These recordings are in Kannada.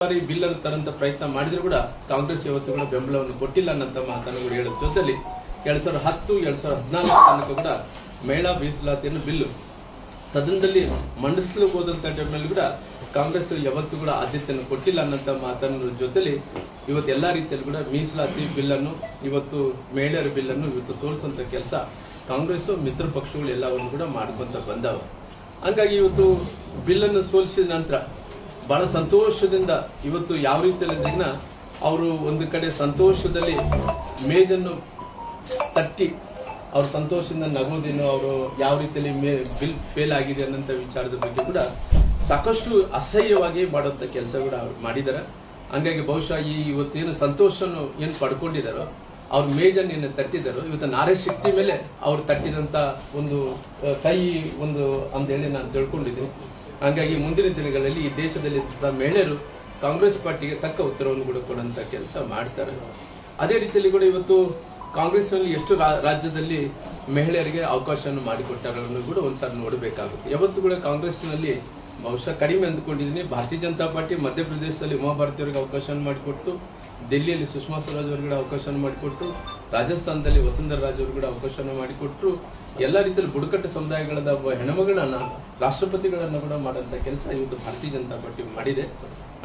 ಬಿಲ್ ಅನ್ನು ತರಂತ ಪ್ರಯತ್ನ ಮಾಡಿದ್ರು ಕೂಡ ಕಾಂಗ್ರೆಸ್ ಇವತ್ತು ಕೂಡ ಬೆಂಬಲವನ್ನು ಕೊಟ್ಟಿಲ್ಲ ಅನ್ನಂತ ಮಾತನ್ನು ಕೂಡ ಹೇಳುವ ಜೊತೆಲಿ 2010, 2014 ತನಕ ಕೂಡ ಮಹಿಳಾ ಮೀಸಲಾತಿಯನ್ನು ಬಿಲ್ಲು ಸದನದಲ್ಲಿ ಮಂಡಿಸಲು ಹೋದಂತ ಟೈಮ್ನಲ್ಲಿ ಕೂಡ ಕಾಂಗ್ರೆಸ್ ಯಾವತ್ತೂ ಕೂಡ ಆದ್ಯತೆಯನ್ನು ಕೊಟ್ಟಿಲ್ಲ ಅನ್ನಂತ ಮಾತನ್ನ ಜೊತೆಲಿ ಇವತ್ತು ಎಲ್ಲಾ ರೀತಿಯಲ್ಲಿ ಕೂಡ ಮೀಸಲಾತಿ ಬಿಲ್ ಅನ್ನು ಇವತ್ತು ಮಹಿಳೆಯರ ಬಿಲ್ ಅನ್ನು ಇವತ್ತು ತೋರಿಸುವಂತ ಕೆಲಸ ಕಾಂಗ್ರೆಸ್ ಮಿತ್ರ ಪಕ್ಷಗಳು ಎಲ್ಲವನ್ನು ಕೂಡ ಮಾಡ್ಕೊಂತ ಬಂದವ. ಹಂಗಾಗಿ ಇವತ್ತು ಬಿಲ್ ಅನ್ನು ಸೋಲಿಸಿದ ನಂತರ ಬಹಳ ಸಂತೋಷದಿಂದ ಇವತ್ತು ಯಾವ ರೀತಿಯಲ್ಲಿ ಅವರು ಒಂದು ಕಡೆ ಸಂತೋಷದಲ್ಲಿ ಮೇಜನ್ನು ತಟ್ಟಿ ಅವ್ರ ಸಂತೋಷದಿಂದ ನಗೋದೇನು, ಅವರು ಯಾವ ರೀತಿಯಲ್ಲಿ ಬಿಲ್ ಫೇಲ್ ಆಗಿದೆ ಅನ್ನೋ ವಿಚಾರದ ಬಗ್ಗೆ ಕೂಡ ಸಾಕಷ್ಟು ಅಸಹ್ಯವಾಗಿ ಮಾಡುವಂತ ಕೆಲಸ ಕೂಡ ಮಾಡಿದ್ದಾರೆ. ಹಂಗಾಗಿ ಬಹುಶಃ ಈ ಇವತ್ತೇನು ಸಂತೋಷವನ್ನು ಏನು ಪಡ್ಕೊಂಡಿದ್ದಾರೋ ಅವ್ರ ಮೇಜನ್ನು ಏನು ತಟ್ಟಿದ್ದಾರೋ ಇವತ್ತು ನಾರಿ ಶಕ್ತಿ ಮೇಲೆ ಅವ್ರು ತಟ್ಟಿದಂತ ಒಂದು ಕೈ ಒಂದು ಅಂತ ಹೇಳಿ ನಾನು ತಿಳ್ಕೊಂಡಿದ್ದೀನಿ. ಹಂಗಾಗಿ ಮುಂದಿನ ದಿನಗಳಲ್ಲಿ ಈ ದೇಶದಲ್ಲಿ ಮಹಿಳೆಯರು ಕಾಂಗ್ರೆಸ್ ಪಾರ್ಟಿಗೆ ತಕ್ಕ ಉತ್ತರವನ್ನು ಕೂಡ ಕೊಡುವಂತ ಕೆಲಸ ಮಾಡ್ತಾರೆ. ಅದೇ ರೀತಿಯಲ್ಲಿ ಕೂಡ ಇವತ್ತು ಕಾಂಗ್ರೆಸ್ನಲ್ಲಿ ಎಷ್ಟು ರಾಜ್ಯದಲ್ಲಿ ಮಹಿಳೆಯರಿಗೆ ಅವಕಾಶವನ್ನು ಮಾಡಿಕೊಟ್ಟಾರನ್ನು ಕೂಡ ಒಂದ್ಸಾರಿ ನೋಡಬೇಕಾಗುತ್ತೆ. ಯಾವತ್ತು ಕೂಡ ಕಾಂಗ್ರೆಸ್ನಲ್ಲಿ ಬಹುಶಃ ಕಡಿಮೆ ಅಂದುಕೊಂಡಿದ್ದೀನಿ. ಭಾರತೀಯ ಜನತಾ ಪಾರ್ಟಿ ಮಧ್ಯಪ್ರದೇಶದಲ್ಲಿ ಉಮಾಭಾರತಿ ಅವರಿಗೆ ಅವಕಾಶವನ್ನು ಮಾಡಿಕೊಟ್ಟು, ಡೆಲ್ಲಿಯಲ್ಲಿ ಸುಷ್ಮಾ ಸ್ವರಾಜ್ ಅವರಿಗೆ ಅವಕಾಶವನ್ನು ಮಾಡಿಕೊಟ್ಟು, ರಾಜಸ್ಥಾನದಲ್ಲಿ ವಸುಂಧರಾ ರಾಜ್ ಅವರು ಕೂಡ ಅವಕಾಶವನ್ನು ಮಾಡಿಕೊಟ್ರು. ಎಲ್ಲಾ ರೀತಿಯಲ್ಲಿ ಬುಡಕಟ್ಟು ಸಮುದಾಯಗಳದ ಹೆಣ್ಮಗಳನ್ನ ರಾಷ್ಟ್ರಪತಿಗಳನ್ನ ಕೂಡ ಮಾಡುವಂತ ಕೆಲಸ ಇವತ್ತು ಭಾರತೀಯ ಜನತಾ ಪಾರ್ಟಿ ಮಾಡಿದೆ.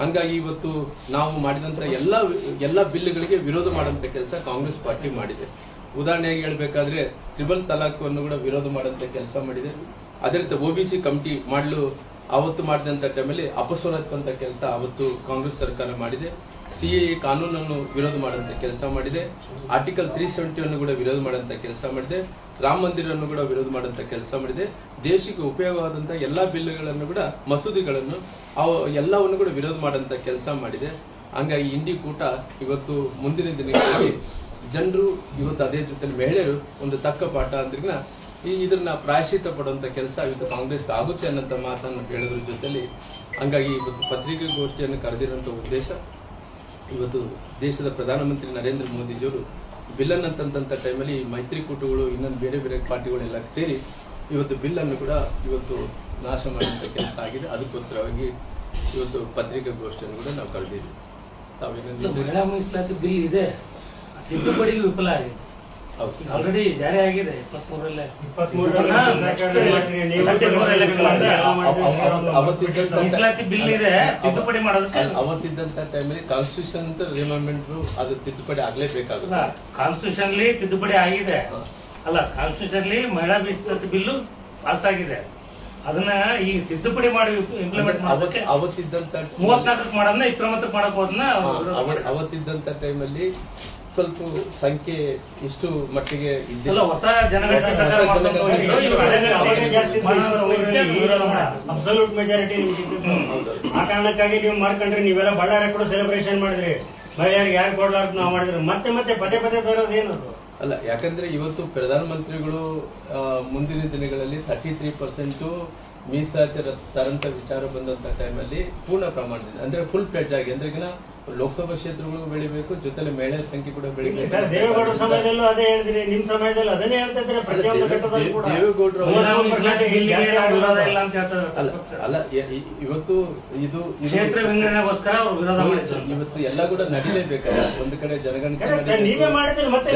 ಹಂಗಾಗಿ ಇವತ್ತು ನಾವು ಮಾಡಿದಂತ ಎಲ್ಲಾ ಬಿಲ್ಗಳಿಗೆ ವಿರೋಧ ಮಾಡುವಂತ ಕೆಲಸ ಕಾಂಗ್ರೆಸ್ ಪಾರ್ಟಿ ಮಾಡಿದೆ. ಉದಾಹರಣೆಯಾಗಿ ಹೇಳಬೇಕಾದ್ರೆ ಟ್ರಿಬಲ್ ತಲಾಕ್ ಅನ್ನು ಕೂಡ ವಿರೋಧ ಮಾಡುವಂತ ಕೆಲಸ ಮಾಡಿದೆ. ಅದೇ ರೀತಿ ಒಬಿಸಿ ಕಮಿಟಿ ಮಾಡಲು ಅವತ್ತು ಮಾಡಿದಂತ ಟೈಮಲ್ಲಿ ಅಪಸ್ವರಕ್ಕಂತ ಕೆಲಸ ಅವತ್ತು ಕಾಂಗ್ರೆಸ್ ಸರ್ಕಾರ ಮಾಡಿದೆ. ಸಿಎಎ ಕಾನೂನನ್ನು ವಿರೋಧ ಮಾಡುವಂತ ಕೆಲಸ ಮಾಡಿದೆ. ಆರ್ಟಿಕಲ್ 370 ಅನ್ನು ಕೂಡ ವಿರೋಧ ಮಾಡುವಂತ ಕೆಲಸ ಮಾಡಿದೆ. ರಾಮ ಮಂದಿರನ್ನು ಕೂಡ ವಿರೋಧ ಮಾಡುವಂತ ಕೆಲಸ ಮಾಡಿದೆ. ದೇಶಕ್ಕೆ ಉಪಯೋಗವಾದಂತಹ ಎಲ್ಲಾ ಬಿಲ್ಗಳನ್ನು ಕೂಡ ಮಸೂದೆಗಳನ್ನು ಎಲ್ಲವನ್ನು ಕೂಡ ವಿರೋಧ ಮಾಡುವಂತ ಕೆಲಸ ಮಾಡಿದೆ. ಹಂಗಾಗಿ ಇಂಡಿ ಕೂಟ ಇವತ್ತು ಮುಂದಿನ ದಿನಗಳಲ್ಲಿ ಜನರು ಇವತ್ತು ಅದೇ ಜೊತೆ ಮಹಿಳೆಯರು ಒಂದು ತಕ್ಕ ಪಾಠ ಅಂದ್ರಿನ ಇದನ್ನ ಪ್ರಾಯಶ್ಚಿತ್ತ ಪಡುವಂತ ಕೆಲಸ ಇವತ್ತು ಕಾಂಗ್ರೆಸ್ ಆಗುತ್ತೆ ಅನ್ನಂತ ಮಾತನ್ನು ಹೇಳೋದ್ರ ಜೊತೆಲಿ ಹಂಗಾಗಿ ಇವತ್ತು ಪತ್ರಿಕಾಗೋಷ್ಠಿಯನ್ನು ಕರೆದಿರುವಂತ ಉದ್ದೇಶ ಇವತ್ತು ದೇಶದ ಪ್ರಧಾನಮಂತ್ರಿ ನರೇಂದ್ರ ಮೋದಿಜಿಯವರು ಬಿಲ್ ಅನ್ನು ತಂದಂತ ಟೈಮಲ್ಲಿ ಮೈತ್ರಿಕೂಟಗಳು ಇನ್ನೊಂದು ಬೇರೆ ಬೇರೆ ಪಾರ್ಟಿಗಳೆಲ್ಲ ಸೇರಿ ಇವತ್ತು ಬಿಲ್ ಅನ್ನು ಕೂಡ ಇವತ್ತು ನಾಶ ಮಾಡುವಂತ ಕೆಲಸ ಆಗಿದೆ. ಅದಕ್ಕೋಸ್ಕರವಾಗಿ ಇವತ್ತು ಪತ್ರಿಕಾಗೋಷ್ಠಿಯನ್ನು ಕೂಡ ನಾವು ಕರೆದಿದ್ದೀವಿ. ಮಹಿಳಾ ಮೀಸಲಾತಿ ಬಿಲ್ ಇದೆ, ತಿದ್ದುಪಡಿಗೆ ವಿಫಲ ಆಗಿದೆ. ಆಲ್ರೆಡಿ ಜಾರಿ ಆಗಿದೆ 23 ಮೀಸಲಾತಿ ಬಿಲ್ ಇದೆ, ತಿದ್ದುಪಡಿ ಮಾಡೋದಕ್ಕೆ ಅವತ್ತಿದ್ದಂತ ಟೈಮಲ್ಲಿ ಕಾನ್ಸ್ಟಿಟ್ಯೂಷನ್ ಅಂತ ರಿಮೆಂಡ್ಮೆಂಟ್ ಅದು ತಿದ್ದುಪಡಿ ಆಗ್ಲೇಬೇಕಾಗುತ್ತೆ. ಕಾನ್ಸ್ಟಿಟ್ಯೂಷನ್ಲಿ ತಿದ್ದುಪಡಿ ಆಗಿದೆ ಅಲ್ಲ, ಕಾನ್ಸ್ಟಿಟ್ಯೂಷನ್ಲಿ ಮಹಿಳಾ ಮೀಸಲಾತಿ ಬಿಲ್ಲು ಪಾಸ್ ಆಗಿದೆ. ಅದನ್ನ ಈ ತಿದ್ದುಪಡಿ ಮಾಡಿ ಇಂಪ್ಲಿಮೆಂಟ್ ಮಾಡೋದಕ್ಕೆ ಅವತ್ತಿದ್ದಂತ 34 ಮಾಡೋದನ್ನ 29 ಮಾಡಕ್ ಹೋದನ್ನ ಅವತ್ತಿದ್ದಂತ ಟೈಮಲ್ಲಿ ಸ್ವಲ್ಪ ಸಂಖ್ಯೆ ಇಷ್ಟು ಮಟ್ಟಿಗೆ ಇದ್ದಿಲ್ಲ. ಹೊಸ ಜನಗಣತಿ ಅಬ್ಸಲ್ಯೂಟ್ ಮೆಜಾರಿಟಿ ಆ ಕಾರಣಕ್ಕಾಗಿ ನೀವು ಮಾಡ್ಕೊಂಡ್ರಿ. ನೀವೆಲ್ಲ ಬಳ್ಳಾರಿ ಕೂಡ ಸೆಲೆಬ್ರೇಷನ್ ಮಾಡಿದ್ರಿ, ಮಹಿಳೆಯರಿಗೆ ಯಾರು ಕೊಡ್ಲಾರ್ದು ನಾವು ಮಾಡಿದ್ರಿ. ಮತ್ತೆ ಪದೇ ಬರೋದೇನು ಅಲ್ಲ, ಯಾಕಂದ್ರೆ ಇವತ್ತು ಪ್ರಧಾನಮಂತ್ರಿಗಳು ಮುಂದಿನ ದಿನಗಳಲ್ಲಿ 33% ಮೀಸಲಾತಿ ತರಂತ ವಿಚಾರ ಬಂದಂತ ಟೈಮಲ್ಲಿ ಪೂರ್ಣ ಪ್ರಮಾಣದಲ್ಲಿ ಅಂದ್ರೆ ಫುಲ್ ಪ್ಲೇಜ್ ಆಗಿ ಅಂದ್ರೆ ಲೋಕಸಭಾ ಕ್ಷೇತ್ರಗಳು ಬೆಳಿಬೇಕು, ಜೊತೆಲಿ ಮಹಿಳೆಯರ ಸಂಖ್ಯೆ ಕೂಡ ಬೆಳಿಬೇಕು. ದೇವೇಗೌಡರ ಸಮಯದಲ್ಲೂ ಅದೇ ಹೇಳಿದ್ರಿ, ನಿಮ್ ಸಮಯದಲ್ಲಿ ಅದನ್ನೇ ಹೇಳ್ತಾ ಇದ್ರೆ ದೇವೇಗೌಡರು ಅಲ್ಲ ಇವತ್ತು ಇದು ಕ್ಷೇತ್ರ ವಿಂಗಡಣೆಗೋಸ್ಕರ ಇವತ್ತು ಎಲ್ಲ ಕೂಡ ನಡೀಲೇಬೇಕಲ್ಲ. ಒಂದು ಕಡೆ ಜನಗಣತಿ ನೀವೇ ಮಾಡಿದ್ರೆ ಮತ್ತೆ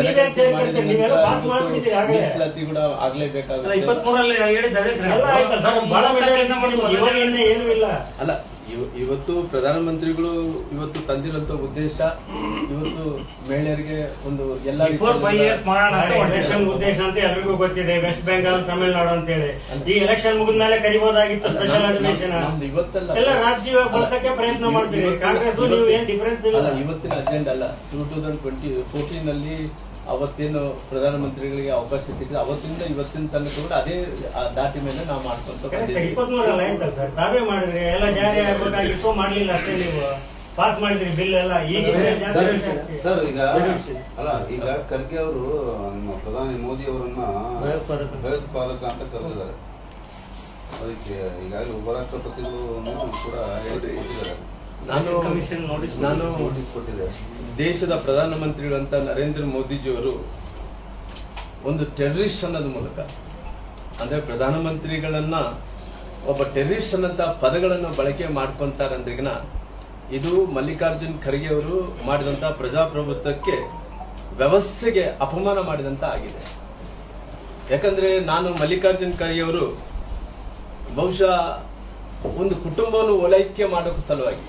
ಮೀಸಲಾತಿ ಕೂಡ ಆಗ್ಲೇಬೇಕಾಗುತ್ತೆ. 23 ಹೇಳಿದ್ದಾರೆ ಏನೂ ಇಲ್ಲ. ಅಲ್ಲ, ಇವತ್ತು ಪ್ರಧಾನಮಂತ್ರಿಗಳು ಇವತ್ತು ತಂದಿರುವಂತ ಉದ್ದೇಶ ಇವತ್ತು ಮಹಿಳೆಯರಿಗೆ ಒಂದು ಎಲ್ಲ ಎಲೆಕ್ಷನ್ ಉದ್ದೇಶ ಅಂತ ಎಲ್ರಿಗೂ ಗೊತ್ತಿದೆ. ವೆಸ್ಟ್ ಬೆಂಗಾಲ್, ತಮಿಳುನಾಡು ಅಂತ ಹೇಳಿ ಈ ಎಲೆಕ್ಷನ್ ಮುಗಿದ್ಮೇಲೆ ಕರಿಬಹುದಾಗಿತ್ತು ಸ್ಪೆಷಲ್ ಅಧಿವೇಶನ. ಎಲ್ಲ ರಾಜ್ಯ ಬಳಸಕ್ಕೆ ಪ್ರಯತ್ನ ಮಾಡ್ತೀವಿ. ಕಾಂಗ್ರೆಸ್ ನೀವು ಏನ್ ಡಿಫರೆನ್ಸ್ ಇಲ್ಲ. ಇವತ್ತಿನ ಅಜೆಂಡಾ ಅಲ್ಲ. 2014 ನಲ್ಲಿ ಅವತ್ತೇನು ಪ್ರಧಾನಮಂತ್ರಿಗಳಿಗೆ ಅವಕಾಶ ಸಿಕ್ಕಿದೆ ಅವತ್ತಿಂದ ಇವತ್ತಿನ ತನಕ ಕೂಡ ಅದೇ ದಾಟಿ ಮೇಲೆ ನಾವು ಮಾಡ್ಕೊಂತ 23 ಆಯ್ತಲ್ಲ ಸರ್, ತಾವೇ ಮಾಡಿದ್ರಿ. ಎಲ್ಲ ಜಾರಿ ಆಗ್ಬೇಕಾಗಿತ್ತು, ಮಾಡ್ಲಿಲ್ಲ ಅಷ್ಟೇ. ನೀವು ಪಾಸ್ ಮಾಡಿದ್ರಿ ಬಿಲ್ ಎಲ್ಲ. ಈಗ ಸರ್ ಈಗ ಖರ್ಗೆ ಅವರು ನಮ್ಮ ಪ್ರಧಾನಿ ಮೋದಿ ಅವರನ್ನ ಭಯೋತ್ಪಾದಕ ಅಂತ ಕರೆದಿದ್ದಾರೆ. ಅದಕ್ಕೆ ಈಗಾಗಲೇ ಉಪರಾಷ್ಟ್ರಪತಿಗಳು ಕೂಡ ಹೇಳಿದ್ದಾರೆ. ನಾನು ದೇಶದ ಪ್ರಧಾನಮಂತ್ರಿಗಳಂತ ನರೇಂದ್ರ ಮೋದಿಜಿಯವರು ಒಂದು ಟೆರರಿಸ್ಟ್ ಅನ್ನೋದ್ ಮೂಲಕ ಅಂದ್ರೆ ಪ್ರಧಾನಮಂತ್ರಿಗಳನ್ನ ಒಬ್ಬ ಟೆರರಿಸ್ಟ್ ಅನ್ನಂತ ಪದಗಳನ್ನು ಬಳಕೆ ಮಾಡ್ಕೊಂತಾರಂದ್ರಿಗನ ಇದು ಮಲ್ಲಿಕಾರ್ಜುನ್ ಖರ್ಗೆ ಅವರು ಮಾಡಿದಂತ ಪ್ರಜಾಪ್ರಭುತ್ವಕ್ಕೆ ವ್ಯವಸ್ಥೆಗೆ ಅಪಮಾನ ಮಾಡಿದಂತ ಆಗಿದೆ. ಯಾಕಂದ್ರೆ ನಾನು ಮಲ್ಲಿಕಾರ್ಜುನ್ ಖರ್ಗೆ ಅವರು ಬಹುಶಃ ಒಂದು ಕುಟುಂಬವನ್ನು ಓಲೈಕೆ ಮಾಡೋಕೆ ಸಲುವಾಗಿ,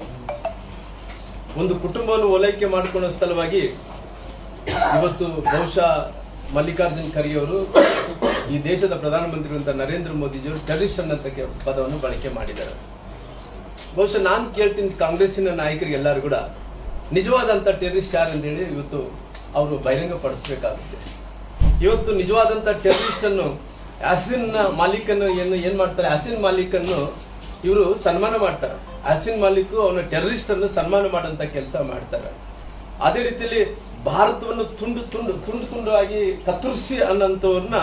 ಒಂದು ಕುಟುಂಬವನ್ನು ಓಲೈಕೆ ಮಾಡಿಕೊಳ್ಳೋ ಸಲುವಾಗಿ ಇವತ್ತು ಬಹುಶಃ ಮಲ್ಲಿಕಾರ್ಜುನ್ ಖರ್ಗೆ ಅವರು ಈ ದೇಶದ ಪ್ರಧಾನಮಂತ್ರಿಗಳಂತ ನರೇಂದ್ರ ಮೋದಿಜಿಯವರು ಟೆರರಿಸ್ಟ್ ಅನ್ನಂತ ಪದವನ್ನು ಬಳಕೆ ಮಾಡಿದ್ದಾರೆ. ಬಹುಶಃ ನಾನು ಕೇಳ್ತೀನಿ ಕಾಂಗ್ರೆಸ್ಸಿನ ನಾಯಕರಿಗೆ ಎಲ್ಲರೂ ಕೂಡ ನಿಜವಾದಂತ ಟೆರರಿಸ್ಟ್ ಯಾರಂತೇಳಿ ಇವತ್ತು ಅವರು ಬಹಿರಂಗಪಡಿಸಬೇಕಾಗುತ್ತೆ. ಇವತ್ತು ನಿಜವಾದಂತ ಟೆರರಿಸ್ಟ್ ಅನ್ನು ಆಸಿನ್ ಮಾಲೀಕನ್ನು ಏನ್ ಮಾಡ್ತಾರೆ, ಆಸಿನ್ ಮಾಲೀಕನ್ನು ಇವರು ಸನ್ಮಾನ ಮಾಡ್ತಾರೆ. ಆಸಿನ್ ಮಾಲೀಕ್ ಅವನ ಟೆರರಿಸ್ಟ್ ಅನ್ನು ಸನ್ಮಾನ ಮಾಡಂತ ಕೆಲಸ ಮಾಡ್ತಾರೆ. ಅದೇ ರೀತಿಯಲ್ಲಿ ಭಾರತವನ್ನು ತುಂಡು ತುಂಡು ತುಂಡು ತುಂಡು ಆಗಿ ಕತ್ತರಿಸಿ ಅನ್ನೋಂಥವ್ರನ್ನ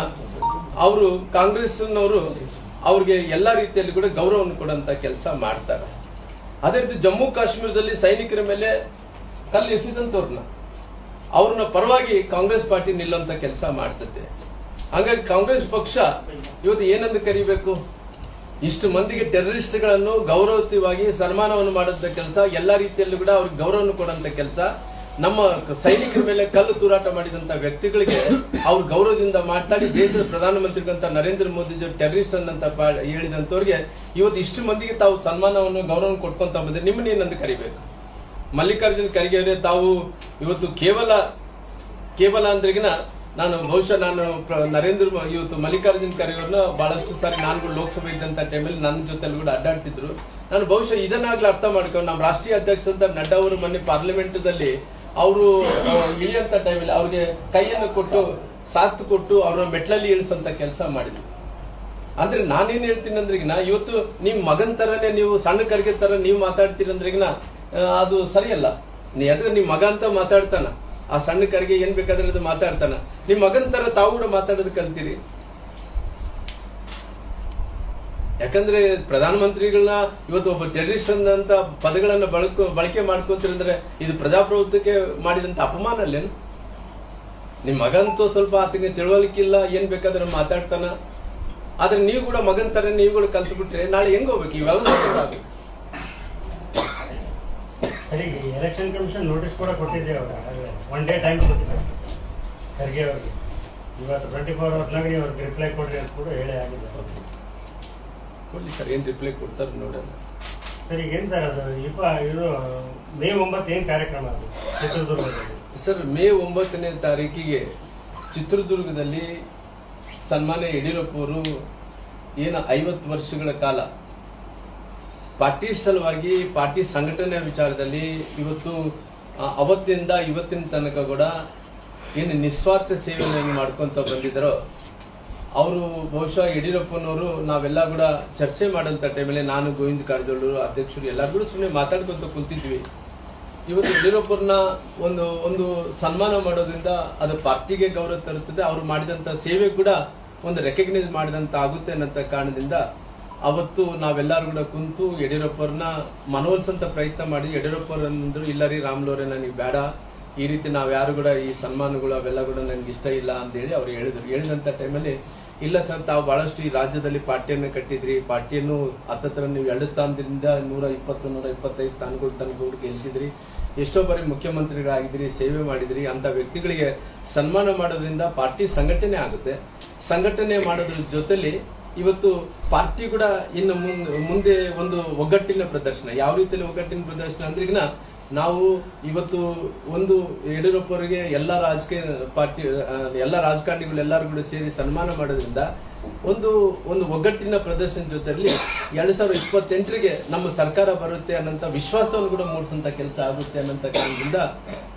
ಅವರು ಕಾಂಗ್ರೆಸ್ನವರು ಅವ್ರಿಗೆ ಎಲ್ಲಾ ರೀತಿಯಲ್ಲಿ ಕೂಡ ಗೌರವವನ್ನು ಕೊಡುವಂತ ಕೆಲಸ ಮಾಡ್ತಾರೆ. ಅದೇ ರೀತಿ ಜಮ್ಮು ಕಾಶ್ಮೀರದಲ್ಲಿ ಸೈನಿಕರ ಮೇಲೆ ಕಲ್ಲು ಎಸೆದಂತವ್ರನ್ನ ಅವ್ರನ್ನ ಪರವಾಗಿ ಕಾಂಗ್ರೆಸ್ ಪಾರ್ಟಿ ನಿಲ್ಲುವಂತ ಕೆಲಸ ಮಾಡ್ತದೆ. ಹಾಗಾಗಿ ಕಾಂಗ್ರೆಸ್ ಪಕ್ಷ ಇವತ್ತು ಏನಂದು ಕರಿಬೇಕು, ಇಷ್ಟು ಮಂದಿಗೆ ಟೆರರಿಸ್ಟ್ಗಳನ್ನು ಗೌರವಯುತವಾಗಿ ಸನ್ಮಾನವನ್ನು ಮಾಡುವಂತ ಕೆಲಸ, ಎಲ್ಲಾ ರೀತಿಯಲ್ಲೂ ಕೂಡ ಅವ್ರಿಗೆ ಗೌರವವನ್ನು ಕೊಡುವಂತ ಕೆಲಸ, ನಮ್ಮ ಸೈನಿಕರ ಮೇಲೆ ಕಲ್ಲು ತೂರಾಟ ಮಾಡಿದಂತ ವ್ಯಕ್ತಿಗಳಿಗೆ ಅವ್ರ ಗೌರವದಿಂದ ಮಾತಾಡಿ ದೇಶದ ಪ್ರಧಾನಮಂತ್ರಿಗಂತ ನರೇಂದ್ರ ಮೋದಿಜಿ ಟೆರರಿಸ್ಟ್ ಅನ್ನಂತ ಹೇಳಿದಂತವ್ರಿಗೆ ಇವತ್ತು ಇಷ್ಟು ಮಂದಿಗೆ ತಾವು ಸನ್ಮಾನವನ್ನು ಗೌರವವನ್ನು ಕೊಟ್ಕೊಂತ ಬಂದ್ರೆ ನಿಮ್ಮನ್ನ ಏನಂದು ಕರಿಬೇಕು. ಮಲ್ಲಿಕಾರ್ಜುನ್ ಖರ್ಗೆ ಅವರೇ ತಾವು ಇವತ್ತು ಕೇವಲ ಅಂದ್ರೆಗಿನ ನಾನು ಬಹುಶಃ ಇವತ್ತು ಮಲ್ಲಿಕಾರ್ಜುನ್ ಖರ್ಗೆ ಅವ್ರನ್ನ ಬಹಳಷ್ಟು ಸಾರಿ ನಾನು ಲೋಕಸಭೆ ಇದ್ದಂತ ಟೈಮಲ್ಲಿ ನನ್ನ ಜೊತೆಲಿ ಕೂಡ ಅಡ್ಡಾಡ್ತಿದ್ರು. ನಾನು ಬಹುಶಃ ಇದನ್ನಾಗ್ಲೂ ಅರ್ಥ ಮಾಡ್ಕೊಂಡು ನಮ್ಮ ರಾಷ್ಟ್ರೀಯ ಅಧ್ಯಕ್ಷರಂತ ನಡ್ಡಾ ಅವರು ಮೊನ್ನೆ ಪಾರ್ಲಿಮೆಂಟ್ದಲ್ಲಿ ಅವರು ಇಳಿಯಂತ ಟೈಮಲ್ಲಿ ಅವ್ರಿಗೆ ಕೈಯನ್ನು ಕೊಟ್ಟು ಸಾಥ್ ಕೊಟ್ಟು ಅವ್ರನ್ನ ಮೆಟ್ಲಲ್ಲಿ ಇಳಿಸಂತ ಕೆಲಸ ಮಾಡಿದ್ರು. ಅಂದ್ರೆ ನಾನೇನ್ ಹೇಳ್ತೀನಿ ಅಂದ್ರೆಗಿನ ಇವತ್ತು ನಿಮ್ ಮಗನ್ ತರನೇ ನೀವು ಸಣ್ಣ ಖರ್ಗೆ ತರ ನೀವು ಮಾತಾಡ್ತೀರಿ ಅಂದ್ರೆಗಿನ ಅದು ಸರಿಯಲ್ಲ. ಯಾಕಂದ್ರೆ ನಿಮ್ ಮಗ ಅಂತ ಮಾತಾಡ್ತಾನ, ಆ ಸಣ್ಣ ಖರ್ಗೆ ಏನ್ ಬೇಕಾದ್ರೆ ಅದು ಮಾತಾಡ್ತಾನ, ನಿಮ್ ಮಗನ್ ತರ ತಾವು ಕೂಡ ಮಾತಾಡೋದು ಕಲ್ತೀರಿ. ಯಾಕಂದ್ರೆ ಪ್ರಧಾನಮಂತ್ರಿಗಳನ್ನ ಇವತ್ತು ಒಬ್ಬ ಟೆರರಿಸ್ಟ್ ಅಂತ ಪದಗಳನ್ನ ಬಳಕೆ ಮಾಡ್ಕೊಂತೀರಂದ್ರೆ ಇದು ಪ್ರಜಾಪ್ರಭುತ್ವಕ್ಕೆ ಮಾಡಿದಂತ ಅಪಮಾನ ಅಲ್ಲೇನು? ನಿಮ್ ಮಗಂತೂ ಸ್ವಲ್ಪ ಆತನಿಗೆ ತಿಳುವಳಿಕಿಲ್ಲ, ಏನ್ ಬೇಕಾದ್ರೆ ಮಾತಾಡ್ತಾನ. ಆದ್ರೆ ನೀವು ಕೂಡ ಮಗನ್ ತರ ನೀವು ಕೂಡ ಕಲ್ತು ಬಿಟ್ರೆ ನಾಳೆ ಹೆಂಗ್ ಹೋಗ್ಬೇಕು? ಈ ವ್ಯವಸ್ಥೆ ಸರಿ, ಎಲೆಕ್ಷನ್ ಕಮಿಷನ್ ನೋಟಿಸ್ ಕೂಡ ಕೊಟ್ಟಿದ್ದೇವೆ, ಒನ್ ಡೇ ಟೈಮ್ ಕೊಟ್ಟಿದ್ದಾರೆ ಖರ್ಗೆ ಅವರಿಗೆ. ಇವತ್ತು 24 hours ನೀವು ಅವ್ರಿಗೆ ರಿಪ್ಲೈ ಕೊಡ್ರಿ ಅಂತ ಕೂಡ ಹೇಳಿ ಆಗಿದೆ. ಕೊಡ್ಲಿ ಸರ್, ಏನ್ ರಿಪ್ಲೈ ಕೊಡ್ತಾರೆ ನೋಡೋಣ. ಸರ್ ಈಗ ಏನ್ ಸರ್ ಅದು ಇದು ಮೇ 9 ಏನ್ ಕಾರ್ಯಕ್ರಮ ಅದು ಚಿತ್ರದುರ್ಗದಲ್ಲಿ? ಸರ್, ಮೇ 9ನೇ ತಾರೀಕಿಗೆ ಚಿತ್ರದುರ್ಗದಲ್ಲಿ ಸನ್ಮಾನ್ಯ ಯಡಿಯೂರಪ್ಪ ಅವರು ಏನು 50 ವರ್ಷಗಳ ಕಾಲ ಪಾರ್ಟಿ ಸಲುವಾಗಿ ಪಾರ್ಟಿ ಸಂಘಟನೆ ವಿಚಾರದಲ್ಲಿ ಇವತ್ತು ಅವತ್ತಿಂದ ಇವತ್ತಿನ ತನಕ ಕೂಡ ಏನು ನಿಸ್ವಾರ್ಥ ಸೇವೆಯನ್ನು ಮಾಡ್ಕೊಂತ ಬಂದಿದ್ದಾರೋ ಅವರು ಬಹುಶಃ ಯಡಿಯೂರಪ್ಪನವರು ನಾವೆಲ್ಲ ಕೂಡ ಚರ್ಚೆ ಮಾಡಂತ ಟೈಮಲ್ಲಿ ನಾನು ಗೋವಿಂದ ಕಾರಜೋಳ ಅಧ್ಯಕ್ಷರು ಎಲ್ಲರೂ ಕೂಡ ಸುಮ್ಮನೆ ಮಾತಾಡ್ಕೊಂತ ಕುಂತಿದ್ವಿ. ಇವತ್ತು ಯಡಿಯೂರಪ್ಪರನ್ನ ಒಂದು ಸನ್ಮಾನ ಮಾಡೋದ್ರಿಂದ ಅದು ಪಾರ್ಟಿಗೆ ಗೌರವ ತರುತ್ತದೆ, ಅವರು ಮಾಡಿದಂತ ಸೇವೆ ಕೂಡ ಒಂದು ರೆಕಗ್ನೈಸ್ ಮಾಡಿದಂತ ಆಗುತ್ತೆ ಅನ್ನೋ ಕಾರಣದಿಂದ ಅವತ್ತು ನಾವೆಲ್ಲರೂ ಕೂಡ ಕುಂತು ಯಡಿಯೂರಪ್ಪರನ್ನ ಮನವೊಲಿಸಂತ ಪ್ರಯತ್ನ ಮಾಡಿ ಯಡಿಯೂರಪ್ಪರಂದ್ರು ಇಲ್ಲ ರೀ ರಾಮ್ಲೋರೆ ನನಗೆ ಬೇಡ, ಈ ರೀತಿ ನಾವ್ಯಾರು ಕೂಡ ಈ ಸನ್ಮಾನಗಳು ಅವೆಲ್ಲ ಕೂಡ ನನಗೆ ಇಷ್ಟ ಇಲ್ಲ ಅಂತ ಹೇಳಿ ಅವ್ರು ಹೇಳಿದ್ರು. ಹೇಳಿದಂತ ಟೈಮಲ್ಲಿ ಇಲ್ಲ ಸರ್, ತಾವು ಬಹಳಷ್ಟು ಈ ರಾಜ್ಯದಲ್ಲಿ ಪಾರ್ಟಿಯನ್ನು ಕಟ್ಟಿದ್ರಿ, ಪಾರ್ಟಿಯನ್ನು ಹತ್ತತ್ರ ನೀವು 2 ಸ್ಥಾನದಿಂದ 120, 125 ಸ್ಥಾನಗಳು ತನಕ ಗೆಲ್ಲಿಸಿದ್ರಿ, ಎಷ್ಟೋ ಬಾರಿ ಮುಖ್ಯಮಂತ್ರಿಗಳಾಗಿದ್ರಿ, ಸೇವೆ ಮಾಡಿದ್ರಿ. ಅಂತ ವ್ಯಕ್ತಿಗಳಿಗೆ ಸನ್ಮಾನ ಮಾಡೋದ್ರಿಂದ ಪಾರ್ಟಿ ಸಂಘಟನೆ ಆಗುತ್ತೆ. ಸಂಘಟನೆ ಮಾಡೋದ್ರ ಜೊತೆಲಿ ಇವತ್ತು ಪಾರ್ಟಿ ಕೂಡ ಇನ್ನು ಮುಂದೆ ಒಂದು ಒಗ್ಗಟ್ಟಿನ ಪ್ರದರ್ಶನ, ಯಾವ ರೀತಿಯಲ್ಲಿ ಒಗ್ಗಟ್ಟಿನ ಪ್ರದರ್ಶನ ಅಂದ್ರೆ ಈಗ ನಾವು ಇವತ್ತು ಒಂದು ಯಡಿಯೂರಪ್ಪರಿಗೆ ಎಲ್ಲ ರಾಜಕೀಯ ಪಾರ್ಟಿ ಎಲ್ಲ ರಾಜಕಾರಣಿಗಳು ಎಲ್ಲರೂ ಕೂಡ ಸೇರಿ ಸನ್ಮಾನ ಮಾಡೋದ್ರಿಂದ ಒಂದು ಒಗ್ಗಟ್ಟಿನ ಪ್ರದರ್ಶನ ಜೊತೆಯಲ್ಲಿ 2028ಗೆ ನಮ್ಮ ಸರ್ಕಾರ ಬರುತ್ತೆ ಅನ್ನೋಂಥ ವಿಶ್ವಾಸವನ್ನು ಕೂಡ ಮೂಡಿಸಂತ ಕೆಲಸ ಆಗುತ್ತೆ ಅನ್ನೋಂಥ ಕಾರಣದಿಂದ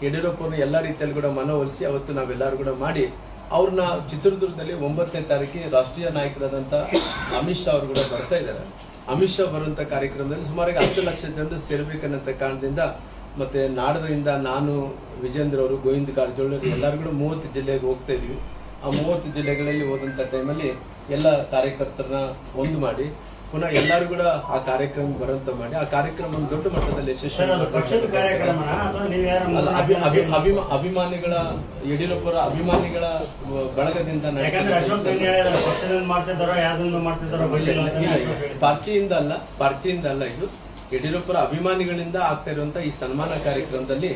ಯಡಿಯೂರಪ್ಪರನ್ನು ಎಲ್ಲಾ ರೀತಿಯಲ್ಲಿ ಕೂಡ ಮನವೊಲಿಸಿ ಅವತ್ತು ನಾವೆಲ್ಲರೂ ಕೂಡ ಮಾಡಿ ಅವ್ರನ್ನ ಚಿತ್ರದುರ್ಗದಲ್ಲಿ 9ನೇ ತಾರೀಕಿಗೆ ರಾಷ್ಟ್ರೀಯ ನಾಯಕರಾದಂತ ಅಮಿತ್ ಶಾ ಅವರು ಕೂಡ ಬರ್ತಾ ಇದ್ದಾರೆ. ಅಮಿತ್ ಶಾ ಬರುವಂತ ಕಾರ್ಯಕ್ರಮದಲ್ಲಿ ಸುಮಾರು 10 ಲಕ್ಷ ಜನರು ಸೇರ್ಬೇಕನ್ನಂತ ಕಾರಣದಿಂದ ಮತ್ತೆ ನಾಡದಿಂದ ನಾನು ವಿಜೇಂದ್ರ ಅವರು ಗೋವಿಂದ ಕಾರಜೋಳ ಎಲ್ಲರೂ ಕೂಡ 30 ಜಿಲ್ಲೆಗೆ ಹೋಗ್ತಾ ಇದೀವಿ. ಆ 30 ಜಿಲ್ಲೆಗಳಲ್ಲಿ ಹೋದಂತ ಟೈಮಲ್ಲಿ ಎಲ್ಲ ಕಾರ್ಯಕರ್ತರನ್ನ ಒಂದು ಮಾಡಿ ಪುನಃ ಎಲ್ಲರೂ ಕೂಡ ಆ ಕಾರ್ಯಕ್ರಮ ಬರುವಂತ ಮಾಡಿ ಆ ಕಾರ್ಯಕ್ರಮ ದೊಡ್ಡ ಮಟ್ಟದಲ್ಲಿ ಅಭಿಮಾನಿಗಳ ಯಡಿಯೂರಪ್ಪರ ಅಭಿಮಾನಿಗಳ ಬಳಗದಿಂದ ಪಾರ್ಟಿಯಿಂದ ಅಲ್ಲ ಇದು ಯಡಿಯೂರಪ್ಪರ ಅಭಿಮಾನಿಗಳಿಂದ ಆಗ್ತಾ ಇರುವಂತ ಈ ಸನ್ಮಾನ ಕಾರ್ಯಕ್ರಮದಲ್ಲಿ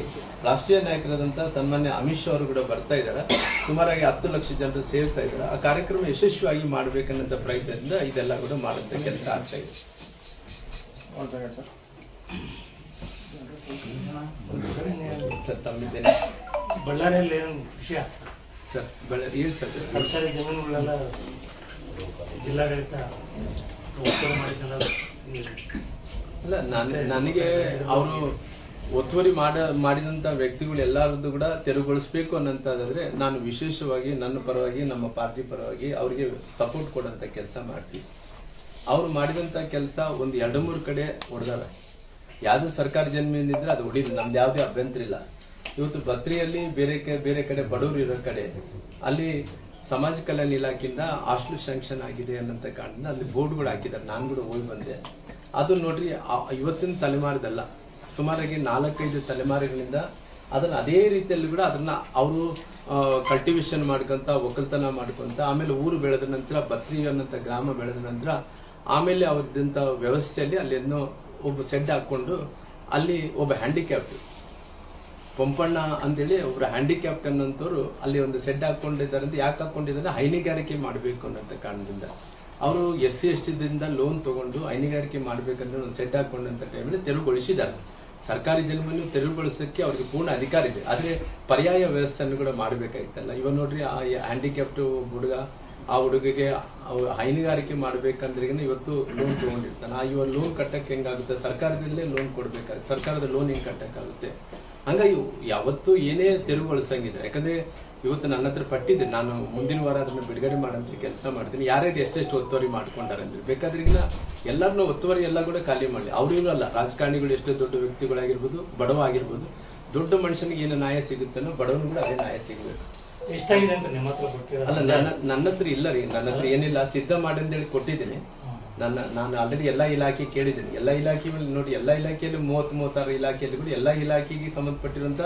ರಾಷ್ಟ್ರೀಯ ನಾಯಕರಾದಂತಹ ಸನ್ಮಾನ್ಯ ಅಮಿತ್ ಶಾ ಅವರು ಕೂಡ ಬರ್ತಾ ಇದ್ದಾರೆ. ಸುಮಾರಾಗಿ 10 ಲಕ್ಷ ಜನರು ಸೇರ್ತಾ ಇದ್ದಾರೆ. ಆ ಕಾರ್ಯಕ್ರಮ ಯಶಸ್ವಿಯಾಗಿ ಮಾಡಬೇಕನ್ನೋ ಪ್ರಯತ್ನದಿಂದ ಇದೆಲ್ಲ ಕೂಡ ಮಾಡುವಂತ ಕೆಲಸ ಆಗ್ತಾ ಇದೆ. ಸರ್ ತಮ್ಮಿದ್ದೇನೆ ಬಳ್ಳಾರಿಯಲ್ಲಿ ಏನು ವಿಷಯ ಸರ್ ಬಳ್ಳಾರಿ ಏನ್ ಸರ್ ಸರ್ಕಾರಿ ಜಮೀನುಗಳೆಲ್ಲ ಜಿಲ್ಲಾಡಳಿತ ಒತ್ತುವರಿ ಮಾಡಿದ್ದಲ್ಲ. ಅಲ್ಲ ನನಗೆ ಅವರು ಒತ್ತುವರಿ ಮಾಡಿದಂತ ವ್ಯಕ್ತಿಗಳು ಎಲ್ಲರದ್ದು ಕೂಡ ತೆರವುಗೊಳಿಸಬೇಕು ಅನ್ನೋಂತಾದ್ರೆ ನಾನು ವಿಶೇಷವಾಗಿ ನನ್ನ ಪರವಾಗಿ ನಮ್ಮ ಪಾರ್ಟಿ ಪರವಾಗಿ ಅವರಿಗೆ ಸಪೋರ್ಟ್ ಕೊಡಂತ ಕೆಲಸ ಮಾಡ್ತೀವಿ. ಅವ್ರು ಮಾಡಿದಂತ ಕೆಲಸ ಒಂದು 2-3 ಕಡೆ ಹೊಡೆದಾರ. ಯಾವ್ದು ಸರ್ಕಾರಿ ಜಮೀನಿದ್ರೆ ಅದು ಹೊಡಿಲ್ಲ, ನಮ್ದು ಯಾವುದೇ ಅಭ್ಯಂತರ ಇಲ್ಲ. ಇವತ್ತು ಬತ್ರಿಯಲ್ಲಿ ಬೇರೆ ಕಡೆ ಬಡವರು ಇರೋ ಕಡೆ ಅಲ್ಲಿ ಸಮಾಜ ಕಲ್ಯಾಣ ಇಲಾಖೆಯಿಂದ ಹಾಸ್ಟೆಲ್ ಸ್ಯಾಂಕ್ಷನ್ ಆಗಿದೆ ಅನ್ನೋಂತ ಕಾರಣದಿಂದ ಅಲ್ಲಿ ಬೋರ್ಡ್ಗಳು ಹಾಕಿದ್ದಾರೆ. ನಾನು ಕೂಡ ಹೋಗಿ ಬಂದೆ. ಅದು ನೋಡ್ರಿ ಇವತ್ತಿನ ತಲೆಮಾರದಲ್ಲ, ಸುಮಾರಾಗಿ 4-5 ತಲೆಮಾರುಗಳಿಂದ ಅದನ್ನ ಅದೇ ರೀತಿಯಲ್ಲಿ ಕೂಡ ಅದನ್ನ ಅವರು ಕಲ್ಟಿವೇಶನ್ ಮಾಡ್ಕೊಂತ ಒಕ್ಕಲ್ತನ ಮಾಡ್ಕೊಂತ ಆಮೇಲೆ ಊರು ಬೆಳೆದ ನಂತರ ಬತ್ರಿ ಅನ್ನೋಂತ ಗ್ರಾಮ ಬೆಳೆದ ನಂತರ ಆಮೇಲೆ ಅವ್ರದ್ದಂತ ವ್ಯವಸ್ಥೆಯಲ್ಲಿ ಅಲ್ಲಿ ಒಬ್ಬ ಸೆಡ್ ಹಾಕೊಂಡು ಅಲ್ಲಿ ಒಬ್ಬ ಹ್ಯಾಂಡಿಕ್ಯಾಪ್ಟ್ ಪಂಪಣ್ಣ ಅಂತೇಳಿ ಒಬ್ರು ಹ್ಯಾಂಡಿಕ್ಯಾಪ್ಟ್ ಅನ್ನೋಂಥವ್ರು ಅಲ್ಲಿ ಒಂದು ಸೆಡ್ ಹಾಕೊಂಡಿದ್ದಾರೆ. ಅಂತ ಯಾಕೆ ಹಾಕೊಂಡಿದ್ದಾರೆ? ಹೈನುಗಾರಿಕೆ ಮಾಡಬೇಕು ಅನ್ನೋಂಥ ಕಾರಣದಿಂದ ಅವರು SC/ST ದಿಂದ ಲೋನ್ ತಗೊಂಡು ಹೈನುಗಾರಿಕೆ ಮಾಡ್ಬೇಕಂದ್ರೆ ಒಂದು ಸೆಡ್ ಹಾಕೊಂಡಂತ ಟೈಮಲ್ಲಿ ತೆರವುಗೊಳಿಸಿದ್ದಾರೆ. ಸರ್ಕಾರಿ ಜಮೀನು ತೆರವುಗೊಳಿಸಕ್ಕೆ ಅವ್ರಿಗೆ ಪೂರ್ಣ ಅಧಿಕಾರ ಇದೆ. ಆದ್ರೆ ಪರ್ಯಾಯ ವ್ಯವಸ್ಥೆಯನ್ನು ಕೂಡ ಮಾಡಬೇಕಾಗಿತ್ತಲ್ಲ. ಇವಾಗ ನೋಡ್ರಿ ಆ ಹ್ಯಾಂಡಿಕ್ಯಾಪ್ಟ್ ಹುಡುಗ, ಆ ಹುಡುಗಿಗೆ ಹೈನುಗಾರಿಕೆ ಮಾಡ್ಬೇಕಂದ್ರೆ ಇವತ್ತು ಲೋನ್ ತಗೊಂಡಿರ್ತಾನೆ. ಇವಾಗ ಲೋನ್ ಕಟ್ಟಕ್ಕೆ ಹೆಂಗಾಗುತ್ತೆ? ಸರ್ಕಾರದಲ್ಲೇ ಲೋನ್ ಕೊಡ್ಬೇಕಾಗುತ್ತೆ. ಸರ್ಕಾರದ ಲೋನ್ ಹೆಂಗ್ ಕಟ್ಟಕ್ಕಾಗುತ್ತೆ? ಹಂಗಾಗಿ ಯಾವತ್ತು ಏನೇ ತೆರವುಗೊಳಿಸಂಗಿದೆ. ಯಾಕಂದ್ರೆ ಇವತ್ತು ನನ್ನ ಹತ್ರ ಪಟ್ಟಿದೆ, ನಾನು ಮುಂದಿನ ವಾರ ಅದನ್ನ ಬಿಡುಗಡೆ ಮಾಡೋಂತ ಕೆಲಸ ಮಾಡ್ತೀನಿ. ಯಾರ್ಯಾರು ಎಷ್ಟೆಷ್ಟು ಒತ್ತುವರಿ ಮಾಡ್ಕೊಂಡಾರಂದ್ರೆ ಬೇಕಾದ್ರೆ ಈಗ ಎಲ್ಲರನ್ನೂ ಒತ್ತುವರಿ ಎಲ್ಲ ಕೂಡ ಖಾಲಿ ಮಾಡಲಿ. ಅವ್ರು ಇರಲ್ಲ, ರಾಜಕಾರಣಿಗಳು ಎಷ್ಟೋ ದೊಡ್ಡ ವ್ಯಕ್ತಿಗಳಾಗಿರ್ಬೋದು, ಬಡವ ಆಗಿರ್ಬೋದು, ದೊಡ್ಡ ಮನುಷ್ಯನಿಗೆ ಏನು ನ್ಯಾಯ ಸಿಗುತ್ತನೋ ಬಡವನು ಕೂಡ ಅದೇ ನ್ಯಾಯ ಸಿಗಬೇಕು. ಎಷ್ಟಾಗಿದೆ ಅಂತ ನಿಮ್ಮ ಹತ್ರ ಕೊಡ್ತೀರಾ? ಅಲ್ಲ, ನನ್ನ ಹತ್ರ ಇಲ್ಲ ರೀ. ನನ್ನ ಹತ್ರ ಏನಿಲ್ಲ, ಸಿದ್ಧ ಮಾಡಂದೇಳಿ ಕೊಟ್ಟಿದ್ದೀನಿ. ನಾನು ಆಲ್ರೆಡಿ ಎಲ್ಲಾ ಇಲಾಖೆ ಕೇಳಿದ್ದೀನಿ. ಎಲ್ಲಾ ಇಲಾಖೆ ನೋಡಿ, ಎಲ್ಲಾ ಇಲಾಖೆಯಲ್ಲಿ 36 ಇಲಾಖೆಯಲ್ಲಿ ಕೂಡ ಎಲ್ಲಾ ಇಲಾಖೆಗೆ ಸಂಬಂಧಪಟ್ಟಿರುವಂತ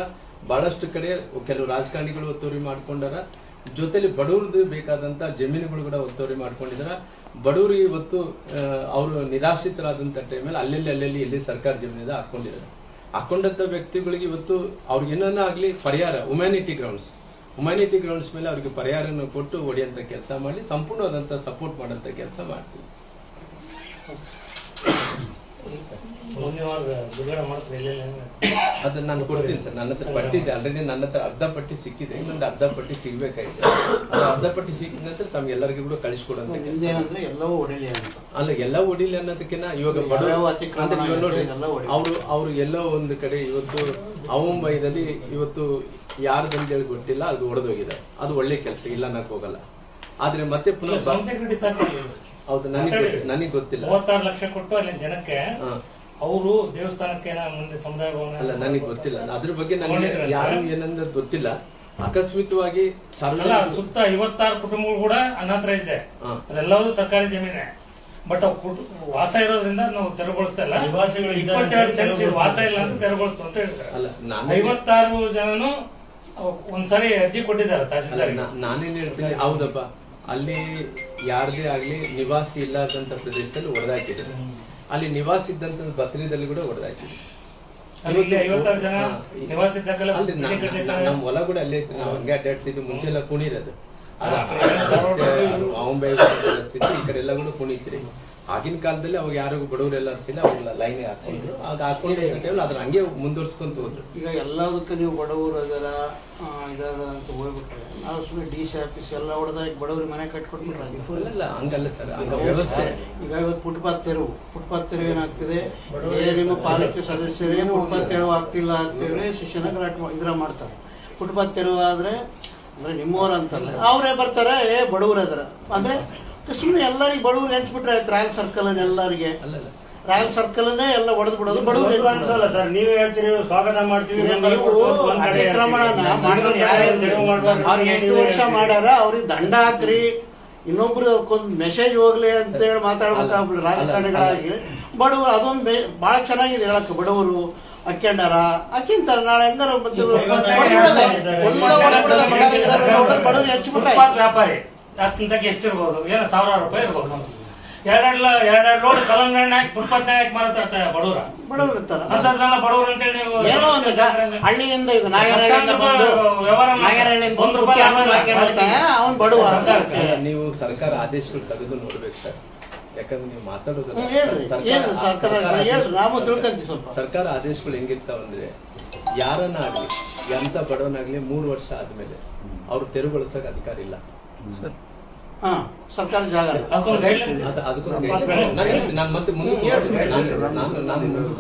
ಬಹಳಷ್ಟು ಕಡೆ ಕೆಲವು ರಾಜಕಾರಣಿಗಳು ಒತ್ತುವರಿ ಮಾಡ್ಕೊಂಡಾರ. ಜೊತೆಲಿ ಬಡವ್ರದ್ದು ಬೇಕಾದಂತ ಜಮೀನುಗಳು ಕೂಡ ಒತ್ತುವರಿ ಮಾಡ್ಕೊಂಡಿದಾರ. ಬಡವರು ಇವತ್ತು ಅವರು ನಿರಾಶ್ರಿತರಾದಂತ ಟೈಮಲ್ಲಿ ಅಲ್ಲೆಲ್ಲಿ ಎಲ್ಲಿ ಸರ್ಕಾರ ಜಮೀನಿಂದ ಹಾಕೊಂಡಂತ ವ್ಯಕ್ತಿಗಳಿಗೆ ಇವತ್ತು ಅವ್ರಿಗೆ ಏನನ್ನ ಆಗ್ಲಿ ಪರಿಹಾರ ಹ್ಯುಮ್ಯಾನಿಟಿ ಗ್ರೌಂಡ್ಸ್ ಮೇಲೆ ಅವ್ರಿಗೆ ಪರಿಹಾರವನ್ನು ಕೊಟ್ಟು ಹೊಡೆಯಂತ ಕೆಲಸ ಮಾಡಿ ಸಂಪೂರ್ಣವಾದಂತ ಸಪೋರ್ಟ್ ಮಾಡಂತ ಕೆಲಸ ಮಾಡ್ತೀವಿ. ಅದನ್ನ ನಾನು ಕೊಡ್ತೀನಿ ಸರ್. ನನ್ನ ಹತ್ರ ಪಟ್ಟಿದೆ ಆಲ್ರೆಡಿ. ನನ್ನ ಹತ್ರ ಅರ್ಧ ಪಟ್ಟಿ ಸಿಕ್ಕಿದೆ, ಇನ್ನೊಂದು ಅರ್ಧ ಪಟ್ಟಿ ಸಿಗ್ಬೇಕಾಗಿದೆ. ಅರ್ಧ ಪಟ್ಟಿ ಸಿಕ್ಕಿದ ನಂತರ ತಮ್ಗೆಲ್ಲರಿಗೂ ಕೂಡ ಕಳಿಸ್ಕೊಡಂತ ಅಲ್ಲ, ಎಲ್ಲ ಹೊಡಿಲಿ ಅನ್ನೋದಕ್ಕಿಂತ ಇವಾಗ ನೋಡಿ ಅವ್ರು ಎಲ್ಲೋ ಒಂದು ಕಡೆ ಇವತ್ತು ಮುಂಬೈದಲ್ಲಿ ಇವತ್ತು ಯಾರ್ದಂತೇಳಿ ಗೊತ್ತಿಲ್ಲ, ಅದು ಹೊಡೆದೋಗಿದೆ. ಅದು ಒಳ್ಳೆ ಕೆಲಸ, ಇಲ್ಲ ಅನ್ನಕ್ ಹೋಗಲ್ಲ. ಆದ್ರೆ ಮತ್ತೆ ಪುನಃ ಹೌದು, ನನಗೆ ಗೊತ್ತಿಲ್ಲ. 36 ಲಕ್ಷ ಕೊಟ್ಟು ಅಲ್ಲಿ ಜನಕ್ಕೆ ಅವರು ದೇವಸ್ಥಾನಕ್ಕೆ ಮುಂದೆ ಸಮುದಾಯ ಭವನ ಅಲ್ಲ, ನನಗೆ ಗೊತ್ತಿಲ್ಲ. ಅದ್ರ ಬಗ್ಗೆ ನನಗೆ ಯಾರು ಏನಂದ್ರೆ ಗೊತ್ತಿಲ್ಲ. ಅಕಸ್ಮಿತವಾಗಿ ಸುತ್ತ 56 ಕುಟುಂಬಗಳು ಕೂಡ ಅನಾಥ ಇದೆ. ಅದೆಲ್ಲವೂ ಸರ್ಕಾರಿ ಜಮೀನೆ. ಬಟ್ ವಾಸ ಇರೋದ್ರಿಂದ ನಾವು ತೆರವುಗೊಳಿಸ್ತಾ ಇಲ್ಲ. 22 ಸೆಂಟ್ಸ್ ವಾಸ ಇಲ್ಲ ಅಂತ ತೆರವುಗೊಳಿಸ್ತು ಅಂತ ಹೇಳ್ತಾರೆ. 56 ಜನನು ಒಂದ್ಸರಿ ಅರ್ಜಿ ಕೊಟ್ಟಿದ್ದಾರೆ ತಹಸೀಲ್ದಾರ್. ನಾನೇನ್ ಹೇಳ್ತೀನಿ, ಹೌದಪ್ಪ, ಅಲ್ಲಿ ಯಾರದೇ ಆಗ್ಲಿ ನಿವಾಸಿ ಇಲ್ಲದಂತ ಪ್ರದೇಶದಲ್ಲಿ ಹೊಡೆದಾಕಿದ್ರು. ಅಲ್ಲಿ ನಿವಾಸಿ ಇದ್ದಂತ ಬತ್ರಿದಲ್ಲಿ ಕೂಡ ಹೊಡೆದಾಕಿದ್ರು. ನಮ್ಮ ಹೊಲ ಕೂಡ ಅಲ್ಲೇ ಇತ್ತು. ನಾವು ಹಂಗೆ ಅಡ್ಡಾಡ್ತಿದ್ವಿ. ಮುಂಚೆಲ್ಲ ಕುಣಿರೋದು ಈ ಕಡೆ ಎಲ್ಲ ಕೂಡ ಕುಣಿತ್ರಿ. ಆಗಿನ ಕಾಲದಲ್ಲಿ ಅವಾಗ ಯಾರಿಗೂ ಬಡವರೆಲ್ಲ ಸಿಲ್ಲ, ಅವೆಲ್ಲ ಲೈನ್ ಹಾಕೊಂಡ್ರು. ಆಗ ಹಾಕೊಂಡು ಅದ್ರ ಹಂಗೆ ಮುಂದುವರ್ಸ್ಕೊಂತ ಹೋದ್ರು. ಈಗ ಎಲ್ಲದಕ್ಕೆ ನೀವು ಬಡವರು ಅದರ ಇದಾದ ಅಂತ ಹೋಗ್ಬಿಟ್ರೆ ನಾವು ಸುಮ್ಮನೆ DC ಆಫೀಸ್ ಎಲ್ಲ ಹೊಡೆದಾಗ ಬಡವ್ರಿಗೆ ಮನೆ ಕಟ್ಕೊಟ್ಬಿಟ್ರೆ ಹಂಗಲ್ಲ ಸರ್, ಹಂಗ ವ್ಯವಸ್ಥೆ. ಈಗ ಇವತ್ತು ಫುಟ್ಪಾತ್ ತೆರವು ಏನಾಗ್ತಿದೆ, ನಿಮ್ಮ ಪಾಲಿಕೆ ಸದಸ್ಯರೇ ಫುಟ್ಪಾತ್ ತೆರವು ಆಗ್ತಿಲ್ಲ ಅಂತೇಳಿ ಶಿಕ್ಷಣ ಇದ್ರ ಮಾಡ್ತಾರೆ. ಫುಟ್ಪಾತ್ ತೆರವು ಆದ್ರೆ ಅಂದ್ರೆ ನಿಮ್ಮವ್ರ ಅಂತಲ್ಲ, ಅವರೇ ಬರ್ತಾರೆ, ಬಡವ್ರ ಅದರ ಅಂದ್ರೆ ಸುಮ್ಮನೆ ಎಲ್ಲರಿಗೆ ಬಡವ್ರಿಗೆ ಹಂಚ್ಬಿಟ್ರೆ ಆಯ್ತು. ರಾಯಲ್ ಸರ್ಕಲ್ ಎಲ್ಲರಿಗೆ ರಾಯಲ್ ಸರ್ಕಲ್ ಎಲ್ಲ ಹೊಡೆದು ಬಿಡೋದು ಬಡವ್ರು. ನೀವೇ ಹೇಳ್ತೀರಿ ಸ್ವಾಗತ ಮಾಡ್ತೀವಿ. ನೀವು ಅತಿಕ್ರಮಣನ ಮಾಡಿದ್ರೆ ಅವ್ರು ಎಷ್ಟು ವರ್ಷ ಮಾಡ್ಯಾರ, ಅವ್ರಿಗೆ ದಂಡ ಹಾಕ್ರಿ, ಇನ್ನೊಬ್ರು ಅದಕ್ಕೊಂದು ಮೆಸೇಜ್ ಹೋಗ್ಲಿ ಅಂತ ಹೇಳಿ ಮಾತಾಡ್ಬೇಕಾಗ್ಬಿಡ್ರಿ ರಾಜಕಾರಣಿಗಳಾಗಿ. ಬಡವರು ಅದೊಂದು ಬಹಳ ಚೆನ್ನಾಗಿದೆ ಹೇಳಕ್. ಬಡವರು ಹಾಕ್ಯಂಡಾರ ಹಾಕಿಂತಾರ, ನಾಳೆ ಹೆಂಗಾರ ಬಡವ್ರಿಗೆ ಹಚ್ಚಿಬಿಟ್ಟ ವ್ಯಾಪಾರಿ ಎಷ್ಟಿರ್ಬೋದು, ಏನೋ 1000 ರೂಪಾಯಿ ಇರ್ಬೋದು. ಎರಡೆರಡು ಲೋಡ್ ಕಲ್ಲಂಗಡಿ ಹಾಕಿ ಫುಟ್ಪಾತ್ ಹಾಕಿ ಮಾರಾಟ ಬಡವ್ರ ಬಡವರು ಇರ್ತಾರ ಅಂತದೆಲ್ಲ ಬಡವ್ರು ಅಂತೇಳಿ ನೀವು ಏನೋ ಒಂದು ಹಳ್ಳಿಯಿಂದ ಈಗ ನಾಗರಹಳ್ಳಿಯಿಂದ ಬಂದು ನಾಗರಹಳ್ಳಿಯಿಂದ ಬಂದು ಅವ್ನು ಬಡವ. ನೀವು ಸರ್ಕಾರ ಆದೇಶಗಳು ತೆಗೆದು ನೋಡ್ಬೇಕು ಸರ್, ಯಾಕಂದ್ರೆ ನೀವು ಮಾತಾಡೋದಲ್ಲ. ಹೇಳ್ರಿ ಏನು ಸರ್ಕಾರ ಹೇಳ್ರಿ, ನಾವು ತಿಳ್ಕೊಂತೀವಿ ಸ್ವಲ್ಪ. ಸರ್ಕಾರ ಆದೇಶಗಳು ಹೆಂಗಿರ್ತಾವಂದ್ರೆ ಯಾರನ್ನ ಆಗ್ಲಿ ಎಂತ ಬಡವನಾಗ್ಲಿ 3 ವರ್ಷ ಆದ್ಮೇಲೆ ಅವ್ರು ತೆರವುಗೊಳಿಸಕ್ ಅಧಿಕಾರ ಇಲ್ಲ. ಹಾ, ಸರ್ಕಾರ ಜಾಗ ಅದಕ್ಕೊಂದು ನಾನು ಮತ್ತೆ ಮುಂದಕ್ಕೆ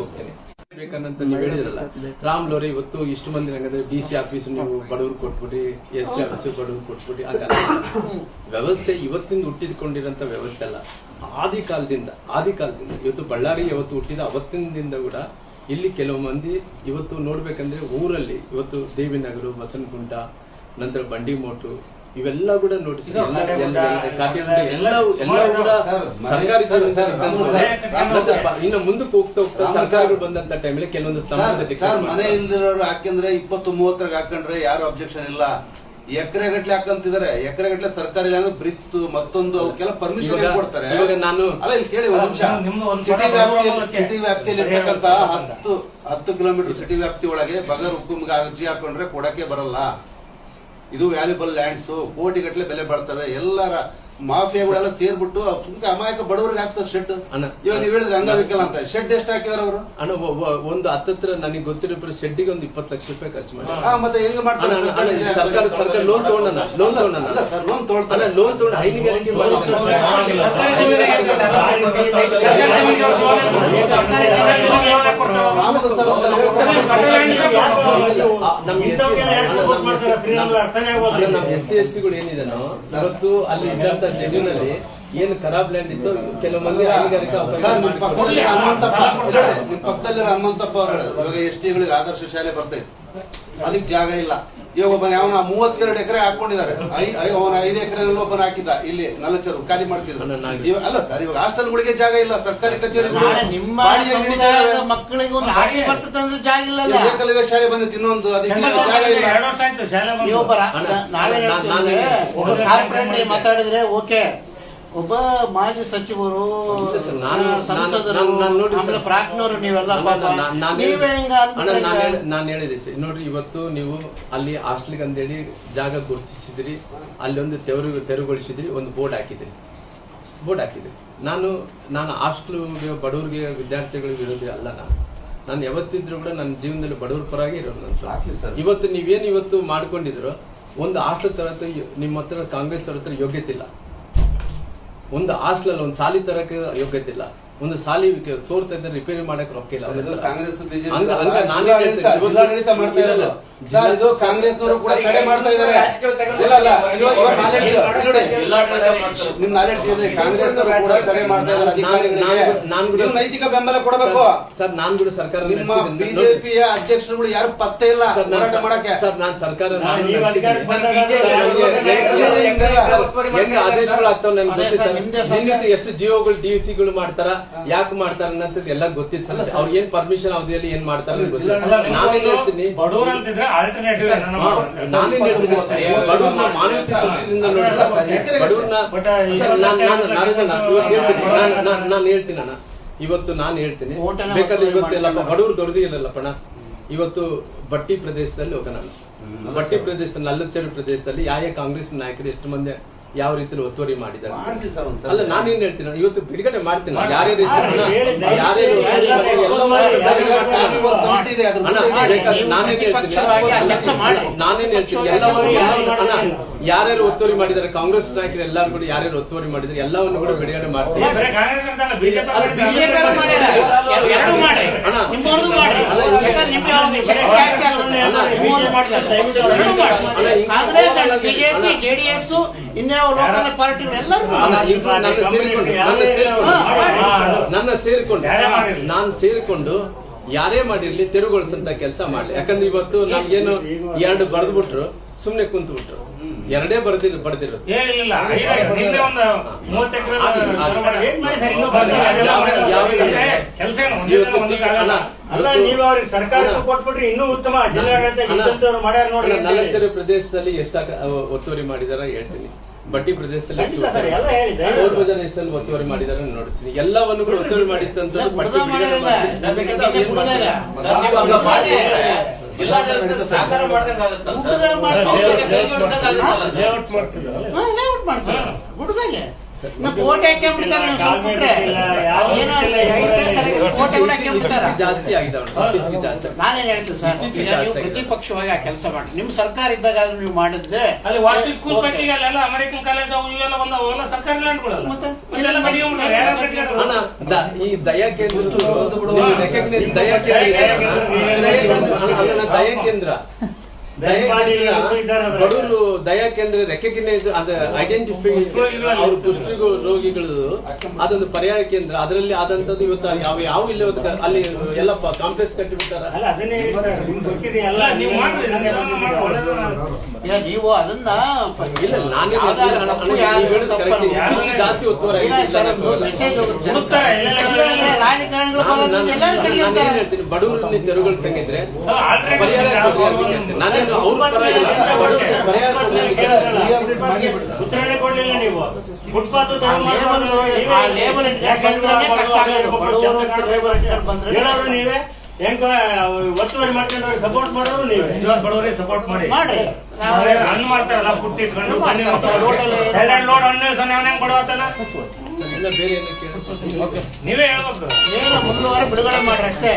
ಹೋಗ್ತೇನೆ. ಬೇಕನ್ನಂತ ನೀವು ಹೇಳಿದ್ರಲ್ಲ, ರಾಮ್ ಲೋರೆ ಇವತ್ತು ಇಷ್ಟು ಮಂದಿ ಹಂಗಂದ್ರೆ DC ಆಫೀಸ್ ನೀವು ಬಡವರು ಕೊಟ್ಬಿಟ್ರಿ, ST ಆಫೀಸ್ ಬಡವರು ಕೊಟ್ಬಿಟ್ರಿ, ಹಾಗಲ್ಲ. ವ್ಯವಸ್ಥೆ ಇವತ್ತಿಂದ ಹುಟ್ಟಿದ್ಕೊಂಡಿರೋಂಥ ವ್ಯವಸ್ಥೆ ಅಲ್ಲ, ಆದಿ ಕಾಲದಿಂದ ಇವತ್ತು ಬಳ್ಳಾರಿ ಯಾವತ್ತು ಹುಟ್ಟಿದ ಅವತ್ತಿನಿಂದ ಕೂಡ ಇಲ್ಲಿ ಕೆಲವು ಮಂದಿ ಇವತ್ತು ನೋಡ್ಬೇಕಂದ್ರೆ ಊರಲ್ಲಿ ಇವತ್ತು ದೇವಿನಗರ, ಬಸವನಗುಂಟ, ನಂತರ ಬಂಡಿಮೋಟು ಇವೆಲ್ಲ ಕೂಡ ನೋಟಿಸ್ ಎಲ್ಲವೂ ಕೂಡ ಸರ್ಕಾರಿ ಇನ್ನು ಮುಂದಕ್ಕೆ ಹೋಗ್ತಾ ಸರ್ಕಾರಗಳು ಬಂದಂತ ಟೈಮಲ್ಲಿ ಕೆಲವೊಂದು ಮನೆ ಇಲ್ದಿರೋರು ಹಾಕಿದ್ರೆ 20-30 ಹಾಕೊಂಡ್ರೆ ಯಾರು ಅಬ್ಜೆಕ್ಷನ್ ಇಲ್ಲ. ಎಕರೆಗಟ್ಲೆ ಹಾಕಂತಿದ್ದಾರೆ, ಎಕರೆಗಟ್ಲೆ ಸರ್ಕಾರಿ ಬ್ರಿಕ್ಸ್ ಮತ್ತೊಂದು ಅವಕ್ಕೆಲ್ಲ ಪರ್ಮಿಷನ್ ಕೊಡ್ತಾರೆ. ನಾನು ಅಲ್ಲ ಇಲ್ಲಿ ಕೇಳಿ ಒಂದು ನಿಮಿಷ, ಸಿಟಿ ವ್ಯಾಪ್ತಿಯಲ್ಲಿ ಇರ್ತಕ್ಕಂತ 10 ಕಿಲೋಮೀಟರ್ ಸಿಟಿ ವ್ಯಾಪ್ತಿ ಒಳಗೆ ಬಗರ್ ಹುಕುಮ್ಗೆ ಅರ್ಜಿ ಹಾಕೊಂಡ್ರೆ ಕೊಡಕ್ಕೆ ಬರಲ್ಲ. ಇದು ವ್ಯಾಲ್ಯೂಬಲ್ ಲ್ಯಾಂಡ್ಸ್, ಕೋಟಿಗಟ್ಟಲೆ ಬೆಲೆ ಬಾಳ್ತವೆ. ಎಲ್ಲರ ಮಾಫಿಯಾಗಳೆಲ್ಲ ಸೇರ್ಬಿಟ್ಟು ಸುಮ್ಕೆ ಅಮಾಯಕ ಬಡವರಿಗೆ ಹಾಕ್ತಾರೆ ಶೆಡ್. ಇವಾಗ ನೀವು ಹೇಳಿದ್ರೆ ಅಂಗವಿಕಲ ಅಂತ ಶೆಡ್ ಎಷ್ಟು ಹಾಕಿದಾರೆ ಅವರು? ಒಂದು ಹತ್ತತ್ರ ನನಗೆ ಗೊತ್ತಿರೋ ಶೆಡ್ಡಿಗೆ ಒಂದು 20 ಲಕ್ಷ ರೂಪಾಯಿ ಖರ್ಚು ಮಾಡಿ. ಮತ್ತೆ ಹೆಂಗ್ ಮಾಡ್ತಾರೆ? ಸರ್ಕಾರ ಲೋನ್ ತಗೊಂಡ ಸರ್ ಲೋನ್ ತಗೊಳ್ತಾರೆ, ಲೋನ್ ತಗೊಂಡು ಹೈನುಗಾರಿಕೆ ಮಾಡಿ ನಮ್ಮ SC STಗಳು ಏನಿದೆನೋ ಇವತ್ತು ಅಲ್ಲಿ ಇದ್ದಂತ ಜಮೀನಲ್ಲಿ ಏನು ಖರಾಬ್ ಲ್ಯಾಂಡ್ ಇತ್ತು, ಕೆಲವು ಮಂದಿ ಹೈನುಗಾರಿಕೆ ನಿಮ್ ಪಕ್ಕದಲ್ಲಿರೋ ಹನುಮಂತಪ್ಪ ಅವರು ಹೇಳಿದ್ರು, ಇವಾಗ STಗಳಿಗೆ ಆದರ್ಶ ಶಾಲೆ ಬರ್ತೈತೆ, ಅದಕ್ಕೆ ಜಾಗ ಇಲ್ಲ. ಇವಾಗ ಒಬ್ಬ ಅವನ 32 ಎಕರೆ ಹಾಕೊಂಡಿದ್ದಾರೆ, ಅವನ 5 ಎಕರೆ ಒಬ್ಬನ ಹಾಕಿದ್ದ ಇಲ್ಲಿ ನಲಚರು ಖಾಲಿ ಮಾಡ್ತಿದ್ರು. ಅಲ್ಲ ಸರ್, ಇವಾಗ ಹಾಸ್ಟೆಲ್ಗಳಿಗೆ ಜಾಗ ಇಲ್ಲ, ಸರ್ಕಾರಿ ಕಚೇರಿಗಳು ನಿಮ್ಮ ಮಕ್ಕಳಿಗೆ ಒಂದು ಹಾಗೆ ಬರ್ತದಂದ್ರೆ ಜಾಗ ಇಲ್ಲ. ಏಕಲವ್ಯ ಶಾಲೆ ಬಂದಿತ್ತು ಇನ್ನೊಂದು, ಅದಕ್ಕೆ ಜಾಗ ಇಲ್ಲ. ಕಾರ್ಪೊರೇಟ್ ಮಾತಾಡಿದ್ರೆ ಓಕೆ, ಒಬ್ಬ ಮಾಜಿ ಸಚಿವರು, ಸಂಸದರು, ಆಮೇಲೆ ಪ್ರಾಜ್ಞರು ನೀವೆಲ್ಲ ನಾನು ಹೇಳಿದೆ ನೋಡ್ರಿ, ಇವತ್ತು ನೀವು ಅಲ್ಲಿ ಹಾಸ್ಟೆಲ್ಗೆ ಅಂತೇಳಿ ಜಾಗ ಗುರುತಿಸಿದ್ರಿ, ಅಲ್ಲಿ ಒಂದು ತೆರವುಗೊಳಿಸಿದ್ರಿ, ಒಂದು ಬೋರ್ಡ್ ಹಾಕಿದ್ರಿ. ನಾನು ಹಾಸ್ಟೆಲ್ ಬಡವರಿಗೆ ವಿದ್ಯಾರ್ಥಿಗಳಿಗೆ ವಿರೋಧಿ ಅಲ್ಲ. ನಾನು ಯಾವತ್ತಿದ್ರು ಕೂಡ ನನ್ನ ಜೀವನದಲ್ಲಿ ಬಡವರ ಪರವಾಗಿ ಇರೋದು. ನಾನು ಇವತ್ತು ನೀವೇನು ಇವತ್ತು ಮಾಡ್ಕೊಂಡಿದ್ರು, ಒಂದು ಹಾಸ್ಟೆಲ್ ತರತ್ತ ನಿಮ್ಮ ಹತ್ರ ಕಾಂಗ್ರೆಸ್ ಅವ್ರ ಹತ್ರ ಯೋಗ್ಯತೆ ಇಲ್ಲ. ಒಂದು ಹಾಸ್ಟೆಲ್ ಒಂದು ಸಾಲಿ ತರಕ್ಕೆ ಯೋಗ್ಯತೆ ಇಲ್ಲ, ಒಂದು ಸಾಲಿ ಸೋರ್ತಾ ಇದ್ರೆ ರಿಪೇರಿ ಮಾಡಕ್ ರೊಕ್ಕ ಇಲ್ಲ. ಕಾಂಗ್ರೆಸ್ ಜಿಲ್ಲಾಡಳಿತ ಮಾಡ್ತಾ ಇರೋದು ಸರ್, ಇದು ಕಾಂಗ್ರೆಸ್ನವರು ಕೂಡ ತಡೆ ಮಾಡ್ತಾ ಇದ್ದಾರೆ. ನಿಮ್ ನಾಲೆಡ್ಜ್ ಇದೆ, ಕಾಂಗ್ರೆಸ್ನವರು ಕೂಡ ತಡೆ ಮಾಡ್ತಾ ಇದ್ದಾರೆ ಅಧಿಕಾರಿಗಳಿಗೆ. ನೈತಿಕ ಬೆಂಬಲ ಕೊಡಬೇಕು ಸರ್. ನಾನು ಕೂಡ ಸರ್ಕಾರ, ನಿಮ್ಮ ಬಿಜೆಪಿಯ ಅಧ್ಯಕ್ಷರುಗಳು ಯಾರು ಪತ್ತೆ ಇಲ್ಲ ಹೋರಾಟ ಮಾಡಕ್ಕೆ. ಸರ್ ನಾನು ಸರ್ಕಾರ ಹೆಂಗ ಆದೇಶಗಳು ಆಗ್ತಾವ ನನ್ಗೆ ಗೊತ್ತಿತ್ತು. ಎಷ್ಟು ಜಿಯೋಗಳು DVCಗಳು ಮಾಡ್ತಾರ, ಯಾಕೆ ಮಾಡ್ತಾರ ಅನ್ನೋದು ಎಲ್ಲ ಗೊತ್ತಿತ್ತು. ಅವ್ರಿಗೆ ಏನ್ ಪರ್ಮಿಷನ್ ಅವಧಿಯಲ್ಲಿ ಏನ್ ಮಾಡ್ತಾರೆ ನಾನೇನ್ ಹೇಳ್ತೀನಿ, ಬಡವರು ಅಂತಿದ್ರೆ ಆಲ್ಟರ್ನೇಟಿವ್ ನಾನೇನ್ ಹೇಳ್ತೀನಿ, ಬಡವ್ರನ್ನ ಮಾನವೀಯತೆ ದೃಷ್ಟಿಯಿಂದ ನೋಡಿ, ಬಡವ್ರನ್ನ ನಾನು ಹೇಳ್ತೀನಿ ಅಣ್ಣ, ಇವತ್ತು ನಾನು ಹೇಳ್ತೀನಿ, ಬೇಕಾದ್ರೆ ಇವತ್ತು ಎಲ್ಲಪ್ಪ ಬಡವ್ರು ದೊಡ್ಡದಿಲ್ಲಪ್ಪಣ್ಣ. ಇವತ್ತು ಬಟ್ಟಿ ಪ್ರದೇಶದಲ್ಲಿ ಹೋಗೋಣ, ಬಟ್ಟಿ ಪ್ರದೇಶ ನಲ್ಲಚೇರು ಪ್ರದೇಶದಲ್ಲಿ ಯಾವ ಕಾಂಗ್ರೆಸ್ ನಾಯಕರು ಎಷ್ಟು ಮಂದಿ ಯಾವ ರೀತಿಯಲ್ಲಿ ಒತ್ತುವರಿ ಮಾಡಿದ್ದಾರೆ ಅಲ್ಲ. ನಾನೇನ್ ಹೇಳ್ತೀನಿ, ಇವತ್ತು ಬಿಡುಗಡೆ ಮಾಡ್ತೀನಿ. ನಾನೇನ್ ಹೇಳ್ತೀನಿ, ಯಾರ್ಯಾರು ಒತ್ತುವರಿ ಮಾಡಿದ್ದಾರೆ, ಕಾಂಗ್ರೆಸ್ ನಾಯಕರು ಎಲ್ಲಾರು ಕೂಡ ಯಾರ್ಯಾರು ಒತ್ತುವರಿ ಮಾಡಿದ್ದಾರೆ ಎಲ್ಲವನ್ನು ಕೂಡ ಬಿಡುಗಡೆ ಮಾಡ್ತೀನಿ. ಬಿಜೆಪಿ, JDS, ಇನ್ಯಾವ ಲೋಕಲ್ ಪಾರ್ಟಿ ನಾನು ಸೇರಿಕೊಂಡು ಯಾರೇ ಮಾಡಿರ್ಲಿ ತೆರವುಗೊಳಿಸಂತ ಕೆಲಸ ಮಾಡ್ಲಿ. ಯಾಕಂದ್ರೆ ಇವತ್ತು ನಮ್ಗೇನು 2 ಬರೆದ್ಬಿಟ್ರು ಸುಮ್ನೆ ಕುಂತು ಬಿಟ್ರು, 2 ಬರೆದಿರೋದು. ಸರ್ಕಾರ ನಲ್ಲಚೇರು ಪ್ರದೇಶದಲ್ಲಿ ಎಷ್ಟು ಒತ್ತುವರಿ ಮಾಡಿದಾರ ಹೇಳ್ತೀನಿ. ಬಟ್ಟಿ ಪ್ರದೇಶದಲ್ಲಿ ಎಷ್ಟು ಖಂಡಿತ ಸರ್, ಎಲ್ಲ ಹೇಳಿದೆ. ಟೋಲ್ ಬಜಾರ್ ಎಷ್ಟಲ್ಲಿ ಒತ್ತುವರಿ ಮಾಡಿದ್ದಾರೆ ನೋಡಿಸ್ತೀನಿ. ಎಲ್ಲವನ್ನು ಕೂಡ ಒತ್ತುವರಿ ಮಾಡಿದ್ದಂಥದ್ದು ಪಟ್ಟಿ ಬಿಡುಗಡೆ ಮಾಡಿ. ಬೇಕಾದ್ರೆ ಅದು ಏನ್ ಮಾಡ್ತಾರೆ? ನೀವು ಹಂಗ ಮಾಡಿ ಜಿಲ್ಲಾಡಳಿತ ಸಾಕಾರ ಮಾಡ್ದಂಗ ಆಗುತ್ತಲ್ಲ ಸರ್. ಲೇಔಟ್ ಮಾಡ್ತಿದ್ದಾರಲ್ಲ. ಲೇಔಟ್ ಮಾಡ್ತಾರೆ ಗುಡ್ದಾಗೆ ಕೋಟೆ ಹಾಕ್ಬಿಡ್ತಾರೆ ನೀವು ಸ್ವಲ್ಪ ಬಿಟ್ರೆ ಏನೋ ಐದೇ ಸರಿಗೆ ಕೋಟೆ ಕೂಡ ಹಾಕ್ಬಿಡ್ತಾರೆ. ಜಾಸ್ತಿ ಆಗಿದ್ದಾವೆ ಜಾಸ್ತಿ. ನಾನೇನ್ ಹೇಳ್ತೀನಿ ಸರ್, ಈಗ ನೀವು ಪ್ರತಿಪಕ್ಷವಾಗಿ ಆ ಕೆಲಸ ಮಾಡಿ. ನಿಮ್ ಸರ್ಕಾರ ಇದ್ದಾಗ ನೀವು ಮಾಡಿದ್ರೆ ಅಲ್ಲಿ ವಾಸಿ ಸ್ಕೂಲ್ ಪಟ್ಟಿಗೆ ಅಲ್ಲೆಲ್ಲ ಅಮೆರಿಕನ್ ಕಾಲೇಜ್ ಇವೆಲ್ಲ ಅವೆಲ್ಲ ಸರ್ಕಾರ ಲ್ಯಾಂಡ್ಗಳಲ್ಲ. ಮತ್ತೆ ಅಲ್ಲೆಲ್ಲ ಕಡಿಯೋಣ, ಯಾರು ಕಡಿಯೋರು? ಅಣ್ಣ, ಈ ದಯಾ ಕೇಂದ್ರ ದಯಾ ಕೇಂದ್ರ ಬಡವರು ದಯಾ ಕೇಂದ್ರ ರೆಕಗ್ನೈಸ್ ಅದ ಐಡೆಂಟಿಫೈ ಅವ್ರ ಕುಷ್ಠ ರೋಗಿಗಳು ಅದೊಂದು ಪರಿಹಾರ ಕೇಂದ್ರ. ಅದರಲ್ಲಿ ಆದಂತದ್ದು ಇವತ್ತು ಯಾವ ಇಲ್ಲಿ ಅಲ್ಲಿ ಎಲ್ಲ ಕಾಂಪ್ಲೆಕ್ಸ್ ಕಟ್ಟಿಬಿಟ್ಟಾರ. ಅಲ್ಲ ಅದನ್ನೇ ಹೇಳ್ತಾರೆ, ನಿಮ್ಗೆ ಗೊತ್ತಿದೆಯಲ್ಲ, ನೀವು ಮಾಡ್ರಿ, ಈಗ ನೀವು ಅದನ್ನ ಇಲ್ಲ ನಾನು ಜಾಸ್ತಿ ಒತ್ತುವರಿ ಮೆಸೇಜ್ ಹೋಗುತ್ತೆ. ಹುಡುಕ್ತಾರೆ, ಎಲ್ಲೆಲ್ಲ ರಾಜಕಾರಣಿಗಳು ಬರೋದ್ರಿಂದ ಎಲ್ಲರೂ ಕಡಿಯುತ್ತಾರೆ. ಹೇಳ್ತೀನಿ, ಬಡವರಲ್ಲಿ ತೆರುಗಳು ಸಂಗಿದ್ರೆ ಆಲ್ರೆಡಿ ನಾನೇನು ಅವ್ರ ಪರವಾಗಿಲ್ಲ, ಪರಿಹಾರ ಉತ್ತರನೇ ಕೊಡ್ಲಿಲ್ಲ ನೀವು. ಫುಟ್ಪಾತ್ ಹೇಳೋರು ನೀವೇ, ಹೆಂಗ ಒತ್ತುವರಿ ಮಾಡ್ಕೊಂಡವ್ರಿಗೆ ಸಪೋರ್ಟ್ ಮಾಡೋರು ನೀವೇ. ನಿಜವಾದ ಬಡವರಿಗೆ ಸಪೋರ್ಟ್ ಮಾಡಿ ಮಾಡ್ರಿ. ಹಣ್ಣು ಮಾಡ್ತಾರಲ್ಲ, ಪುಟ್ಟಿ ಇಟ್ಕೊಂಡು ಎರಡೆರಡು ಲೋಡ್ ಹಣ್ಣು ಸಣ್ಣ ಹೆಂಗ್ ಬಡವತ್ತಾನ ಬೇರೆ ಏನು ಕೇಳಿ ನೀವೇ ಹೇಳ್ಬೇಕು. ಏನು ಮುಂದುವರೆ ಬಿಡುಗಡೆ ಮಾಡ್ರಿ ಅಷ್ಟೇ.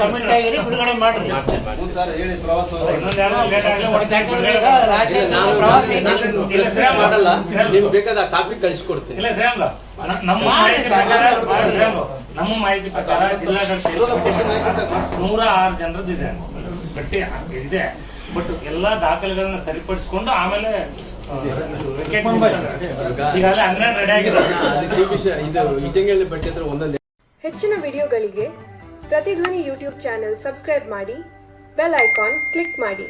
ಕಮಿಟ್ ಆಗಿರಿ, ಬಿಡುಗಡೆ ಮಾಡ್ರಿ. ಸರ್ ಹೇಳಿ ಪ್ರವಾಸ ಇನ್ನೊಂದೆರಡು ಲೇಟ್ ಆಗಲಿ. ಯಾಕಂದ್ರೆ ಈಗ ರಾಜ್ಯದ ಪ್ರವಾಸಿ ಮಾಡಲ್ಲ. ನೀವು ಬೇಕಾದ ಕಾಪಿ ಕಳಿಸ್ಕೊಡ್ತೀನಿ. ಇಲ್ಲ ಶ್ರೀರಾಮ್ಲ, ನಮ್ಮ ಮಾಹಿತಿ ಪ್ರಕಾರ ಶ್ರೀರಾಮ್ಲು, ನಮ್ಮ ಮಾಹಿತಿ ಪ್ರಕಾರ ಜಿಲ್ಲಾಡಳಿತ 106 ಜನರದ್ದು ಇದೆ ಗಟ್ಟಿ ಇದೆ. ಬಟ್ ಎಲ್ಲಾ ದಾಖಲೆಗಳನ್ನ ಸರಿಪಡಿಸಿಕೊಂಡು ಆಮೇಲೆ ಈಗಾಗಲೇ 12 ರೆಡಿ ಆಗಿದೆ. ಇದು ಇಟಂಗಳ್ಳಿ ಬಟ್ಟೆ ಹತ್ರ ಒಂದೊಂದು. ಹೆಚ್ಚಿನ ವಿಡಿಯೋಗಳಿಗೆ ಪ್ರತಿಧ್ವನಿ ಯೂಟ್ಯೂಬ್ ಚಾನೆಲ್ ಸಬ್ಸ್ಕ್ರೈಬ್ ಮಾಡಿ, ಬೆಲ್ ಐಕಾನ್ ಕ್ಲಿಕ್ ಮಾಡಿ.